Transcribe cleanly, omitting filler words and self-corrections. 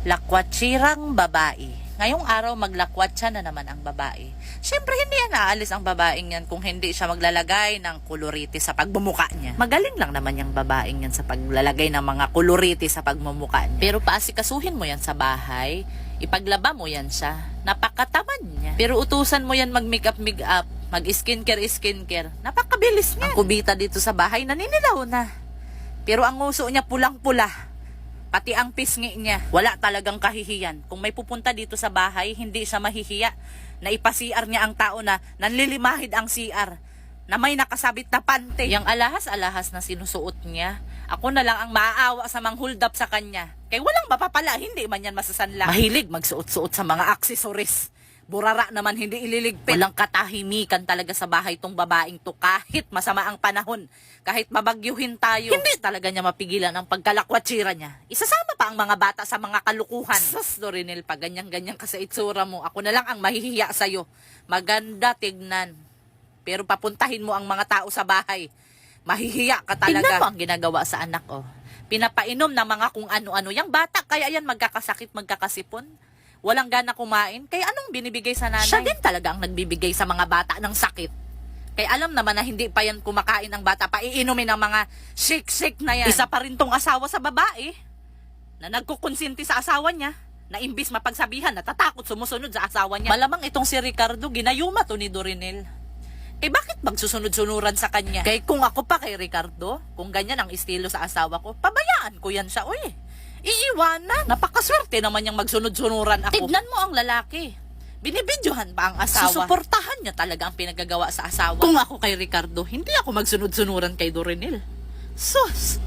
Lakwatsirang babae. Ngayong araw maglakwatsa na naman ang babae. Siyempre hindi yan aalis ang babaeng yan kung hindi siya maglalagay ng kuloriti sa pagmumuka niya. Magaling lang naman yung babaeng yan sa paglalagay ng mga kuloriti sa pagmumuka niya. Pero paasikasuhin mo yan sa bahay, ipaglaba mo yan siya. Napakatamad niya. Pero utusan mo yan mag-makeup, mag-skincare. Napakabilis niya. Ang kubita dito sa bahay naninilaw na. Pero ang nguso niya pulang-pula. Pati ang pisngi niya, wala talagang kahihiyan. Kung may pupunta dito sa bahay, hindi siya mahihiya na ipasiar niya ang tao na nanlilimahid ang CR, na may nakasabit na pante. Yang alahas-alahas na sinusuot niya, ako na lang ang maaawa sa mang-hold up sa kanya. Kaya walang mapapala, hindi man yan masasanla. Mahilig magsuot-suot sa mga aksesoris. Burara naman hindi ililigpit. Walang katahimikan talaga sa bahay tong babaeng to kahit masama ang panahon. Kahit mabagyuhin tayo, hindi talaga niya mapigilan ang pagkalakwatsira niya. Isasama pa ang mga bata sa mga kalukuhan. Sus, Dorinel, pag ganyan-ganyan ka sa itsura mo, ako na lang ang mahihiya sa'yo. Maganda tignan. Pero papuntahin mo ang mga tao sa bahay. Mahihiya ka talaga. Tignan mo ang ginagawa sa anak, oh. Pinapainom ng mga kung ano-ano. Yang bata, kaya yan magkakasakit, magkakasipon. Walang gana kumain, kaya anong binibigay sa nanay? Siya din talaga ang nagbibigay sa mga bata ng sakit. Kaya alam naman na hindi pa yan kumakain ang bata, paiinumin ng mga shake-shake na yan. Isa pa rin tong asawa sa babae, na nagkukonsinti sa asawa niya, na imbis mapagsabihan, natatakot sumusunod sa asawa niya. Malamang itong si Ricardo, ginayuma to ni Dorinel. Eh bakit magsusunod-sunuran sa kanya? Kaya kung ako pa kay Ricardo, kung ganyan ang estilo sa asawa ko, pabayaan ko yan siya, uy. Iiwanan. Napakaswerte naman yung magsunod-sunuran ako. Tignan mo ang lalaki. Binibidyohan pa ang asawa. Susuportahan niya talaga ang pinagagawa sa asawa. Kung ako kay Ricardo, hindi ako magsunod-sunuran kay Dorinel. Sus!